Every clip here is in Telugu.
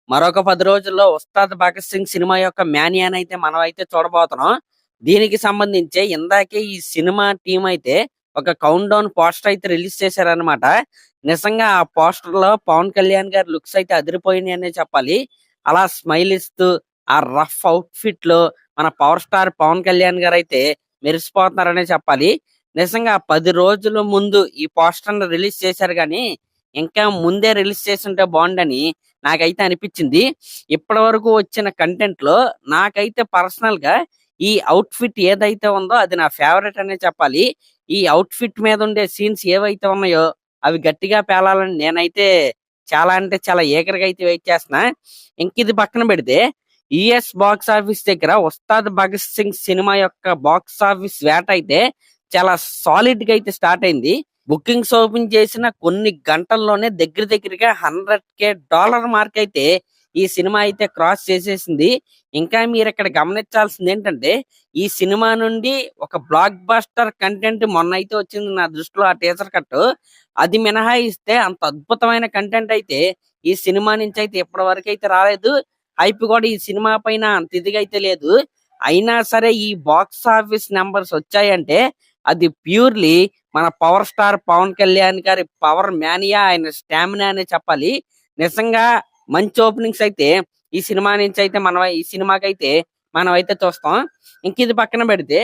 మరొక 10 రోజుల్లో 'ఉస్తాద్ భగత్ సింగ్' సినిమా యొక్క మాన్యానైతే మనమైతే చూడబోతున్నాం. దీనికి సంబంధించే ఇందాకే ఈ సినిమా టీమ్ అయితే ఒక కౌంట్ డౌన్ పోస్టర్ అయితే రిలీజ్ చేశారన్నమాట. నిజంగా ఆ పోస్టర్‌లో పవన్ కళ్యాణ్ గారి లుక్స్ అయితే అదిరిపోయినాయనే చెప్పాలి. అలా స్మైల్ ఇస్తూ ఆ రఫ్ అవుట్‌ఫిట్‌లో మన పవర్ స్టార్ పవన్ కళ్యాణ్ గారైతే మెరిసిపోతున్నారనే చెప్పాలి. నిజంగా 10 రోజుల ముందు ఈ పోస్టర్‌ని రిలీజ్ చేశారు గానీ, ఇంకా ముందే రిలీజ్ చేసుంటే బావుండని నాకైతే అనిపించింది. ఇప్పటివరకు వచ్చిన కంటెంట్‌లో నాకైతే పర్సనల్‌గా ఈ అవుట్‌ఫిట్ ఏదైతే ఉందో అది నా ఫేవరెట్ అనే చెప్పాలి. ఈ అవుట్‌ఫిట్ మీద ఉండే సీన్స్ ఏవైతే ఉన్నాయో అవి గట్టిగా పేలాలని నేనైతే చాలా అంటే చాలా ఈగర్‌గా అయితే వెయిట్ చేస్తున్నా. ఇంకిది పక్కన పెడితే యూఎస్ బాక్స్ ఆఫీస్ దగ్గర 'ఉస్తాద్ భగత్ సింగ్' సినిమా యొక్క బాక్స్ ఆఫీస్ వేట అయితే చాలా సాలిడ్‌గా అయితే స్టార్ట్ అయింది. బుకింగ్స్ ఓపెన్ చేసిన కొన్ని గంటల్లోనే దగ్గర దగ్గరగా $100,000 మార్క్ అయితే ఈ సినిమా అయితే క్రాస్ చేసేసింది. ఇంకా మీరు ఇక్కడ గమనించాల్సింది ఏంటంటే ఈ సినిమా నుండి ఒక బ్లాక్ బస్టర్ కంటెంట్ మొన్న అయితే వచ్చింది నా దృష్టిలో ఆ టీజర్ కట్. అది మినహాయిస్తే అంత అద్భుతమైన కంటెంట్ అయితే ఈ సినిమా నుంచి అయితే ఇప్పటి వరకు అయితే రాలేదు. హైప్ కూడా ఈ సినిమా పైన అంత ఇదిగా అయితే లేదు. అయినా సరే ఈ బాక్స్ ఆఫీస్ నెంబర్స్ వచ్చాయంటే అది ప్యూర్లీ మన పవర్ స్టార్ పవన్ కళ్యాణ్ గారి పవర్ మేనియా, ఆయన స్టామినా అనే చెప్పాలి. నిజంగా మంచి ఓపెనింగ్స్ అయితే ఈ సినిమా నుంచి అయితే ఈ సినిమాకైతే మనం అయితే చూస్తాం. ఇంక ఇది పక్కన పెడితే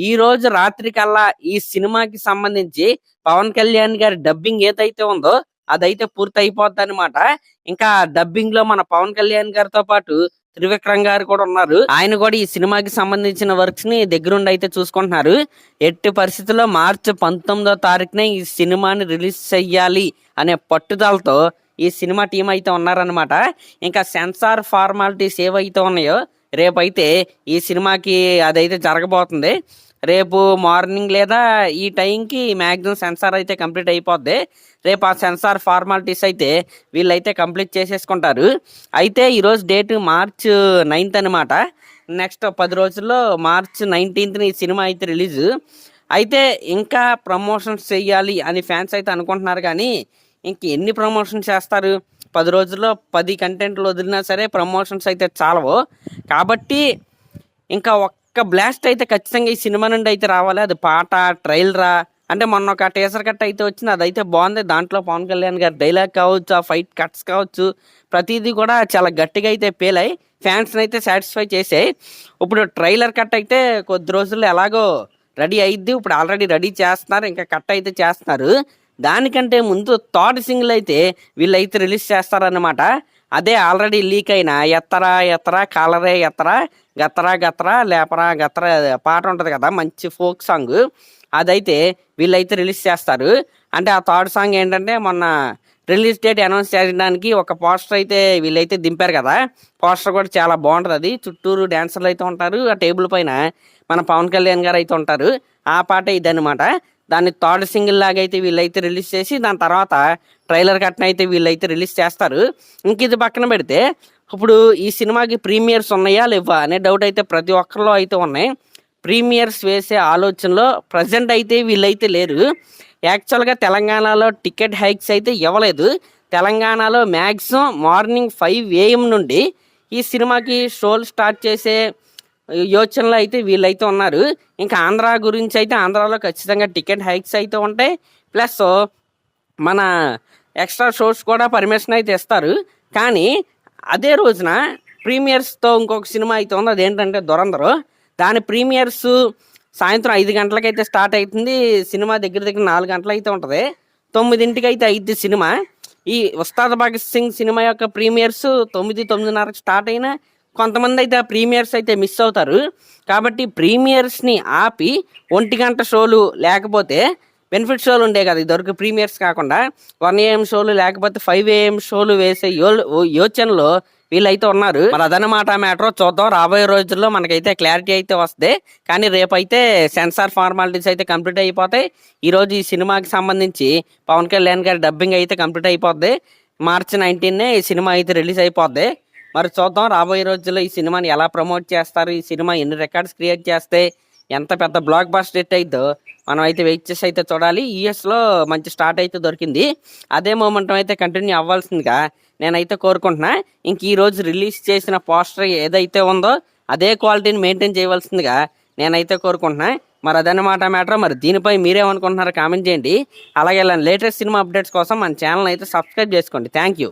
ఈ రోజు రాత్రి కల్లా ఈ సినిమాకి సంబంధించి పవన్ కళ్యాణ్ గారి డబ్బింగ్ ఏదైతే ఉందో అదైతే పూర్తి అయిపోద్ది అనమాట. ఇంకా డబ్బింగ్ లో మన పవన్ కళ్యాణ్ గారితో పాటు త్రివిక్రమ్ గారు కూడా ఉన్నారు. ఆయన కూడా ఈ సినిమాకి సంబంధించిన వర్క్స్ ని దగ్గరుండి అయితే చూసుకుంటున్నారు. ఎట్టి పరిస్థితుల్లో మార్చి 19వ తారీఖునే ఈ సినిమాని రిలీజ్ చెయ్యాలి అనే పట్టుదలతో ఈ సినిమా టీం అయితే ఉన్నారనమాట. ఇంకా సెన్సార్ ఫార్మాలిటీస్ ఏవైతే ఉన్నాయో రేపైతే ఈ సినిమాకి అదైతే జరగబోతుంది. రేపు మార్నింగ్ లేదా ఈ టైంకి మ్యాక్సిమం సెన్సార్ అయితే కంప్లీట్ అయిపోద్ది. రేపు ఆ సెన్సార్ ఫార్మాలిటీస్ అయితే వీళ్ళైతే కంప్లీట్ చేసేసుకుంటారు. అయితే ఈరోజు డేట్ మార్చ్ 9th అనమాట. నెక్స్ట్ 10 రోజుల్లో మార్చ్ 19th ఈ సినిమా అయితే రిలీజ్. అయితే ఇంకా ప్రమోషన్స్ చెయ్యాలి అని ఫ్యాన్స్ అయితే అనుకుంటున్నారు కానీ ఇంక ఎన్ని ప్రమోషన్స్ చేస్తారు? 10 రోజుల్లో 10 కంటెంట్లు వదిలినా సరే ప్రమోషన్స్ అయితే చాలవు. కాబట్టి ఇంకా ఒక్క బ్లాస్ట్ అయితే ఖచ్చితంగా ఈ సినిమా నుండి అయితే రావాలి. అది పాట, ట్రైలరా, అంటే మొన్న ఒక టీజర్ కట్ అయితే వచ్చింది, అదైతే బాగుంది. దాంట్లో పవన్ కళ్యాణ్ గారి డైలాగ్ కావచ్చు, ఆ ఫైట్ కట్స్ కావచ్చు, ప్రతిదీ కూడా చాలా గట్టిగా అయితే పేలాయి. ఫ్యాన్స్ని అయితే సాటిస్ఫై చేసాయి. ఇప్పుడు ట్రైలర్ కట్ అయితే కొద్ది రోజుల్లో ఎలాగో రెడీ అయ్యిద్ది. ఇప్పుడు ఆల్రెడీ రెడీ చేస్తున్నారు, ఇంకా కట్ అయితే చేస్తున్నారు. దానికంటే ముందు థర్డ్ సింగిల్ అయితే వీళ్ళైతే రిలీజ్ చేస్తారన్నమాట. అదే ఆల్రెడీ లీక్ అయిన ఎత్తరా ఎత్తరా కాలరే ఎత్తరా గత్తరా గత్తరా లేపరా గత్తరా పాట ఉంటుంది కదా, మంచి ఫోక్ సాంగ్, అదైతే వీళ్ళైతే రిలీజ్ చేస్తారు. అంటే ఆ థర్డ్ సాంగ్ ఏంటంటే మొన్న రిలీజ్ డేట్ అనౌన్స్ చేయడానికి ఒక పోస్టర్ అయితే వీళ్ళైతే దింపారు కదా, పోస్టర్ కూడా చాలా బాగుంటుంది. అది చుట్టూరు డాన్సర్లు అయితే ఉంటారు, ఆ టేబుల్ పైన మన పవన్ కళ్యాణ్ గారు అయితే ఉంటారు. ఆ పాట ఇదనమాట. దాన్ని థర్డ్ సింగిల్ లాగా అయితే వీళ్ళైతే రిలీజ్ చేసి దాని తర్వాత ట్రైలర్ కట్న అయితే వీళ్ళైతే రిలీజ్ చేస్తారు. ఇంక ఇది పక్కన పెడితే ఇప్పుడు ఈ సినిమాకి ప్రీమియర్స్ ఉన్నాయా లేవా అనే డౌట్ అయితే ప్రతి ఒక్కరిలో అయితే ఉన్నాయి. ప్రీమియర్స్ వేసే ఆలోచనలో ప్రజెంట్ అయితే వీళ్ళైతే లేరు. యాక్చువల్గా తెలంగాణలో టికెట్ హైక్స్ అయితే ఇవ్వలేదు. తెలంగాణలో మ్యాక్సిమం మార్నింగ్ 5 AM నుండి ఈ సినిమాకి షోలు స్టార్ట్ చేసే యోచనలో అయితే వీళ్ళైతే ఉన్నారు. ఇంకా ఆంధ్ర గురించి అయితే ఆంధ్రాలో ఖచ్చితంగా టికెట్ హైక్స్ అయితే ఉంటాయి. ప్లస్ మన ఎక్స్ట్రా షోస్ కూడా పర్మిషన్ అయితే ఇస్తారు. కానీ అదే రోజున ప్రీమియర్స్తో ఇంకొక సినిమా అయితే ఉంది, అదేంటంటే దురంధర్. దాని ప్రీమియర్స్ సాయంత్రం 5 గంటలకైతే స్టార్ట్ అవుతుంది. సినిమా దగ్గర దగ్గర 4 గంటలు అయితే ఉంటుంది. 9ంటికి అయితే అయిద్ది సినిమా. ఈ ఉస్తాద్ భగత్ సింగ్ సినిమా యొక్క ప్రీమియర్స్ 9-9:30కి స్టార్ట్ అయినా కొంతమంది అయితే ఆ ప్రీమియర్స్ అయితే మిస్ అవుతారు. కాబట్టి ప్రీమియర్స్ని ఆపి 1 గంట షోలు లేకపోతే బెనిఫిట్ షోలు ఉండే కదా ఇదివరకు, ప్రీమియర్స్ కాకుండా 1 AM షోలు లేకపోతే 5 AM షోలు వేసే యోచనలో వీళ్ళైతే ఉన్నారు. మరి అదనమాట మ్యాటర్. చూద్దాం, రాబోయే రోజుల్లో మనకైతే క్లారిటీ అయితే వస్తుంది. కానీ రేపైతే సెన్సార్ ఫార్మాలిటీస్ అయితే కంప్లీట్ అయిపోతాయి. ఈరోజు ఈ సినిమాకి సంబంధించి పవన్ కళ్యాణ్ గారి డబ్బింగ్ అయితే కంప్లీట్ అయిపోద్ది. మార్చి 19నే ఈ సినిమా అయితే రిలీజ్ అయిపోద్ది. మరి చూద్దాం రాబోయే రోజుల్లో ఈ సినిమాని ఎలా ప్రమోట్ చేస్తారు, ఈ సినిమా ఎన్ని రికార్డ్స్ క్రియేట్ చేస్తే, ఎంత పెద్ద బ్లాక్ బస్టర్ హిట్ అయిద్దో మనం అయితే వెయిట్ చేసి అయితే చూడాలి. యూఎస్లో మంచి స్టార్ట్ అయితే దొరికింది. అదే మూమెంటం అయితే కంటిన్యూ అవ్వాల్సిందిగా నేనైతే కోరుకుంటున్నా. ఇంక ఈ రోజు రిలీజ్ చేసిన పోస్టర్ ఏదైతే ఉందో అదే క్వాలిటీని మెయింటైన్ చేయవలసిందిగా నేనైతే కోరుకుంటున్నా. మరి అదన్నమాట మ్యాటర్. మరి దీనిపై మీరేమనుకుంటున్నారో కామెంట్ చేయండి. అలాగే ఇలా లేటెస్ట్ సినిమా అప్డేట్స్ కోసం మన ఛానల్ అయితే సబ్స్క్రైబ్ చేసుకోండి. Thank you.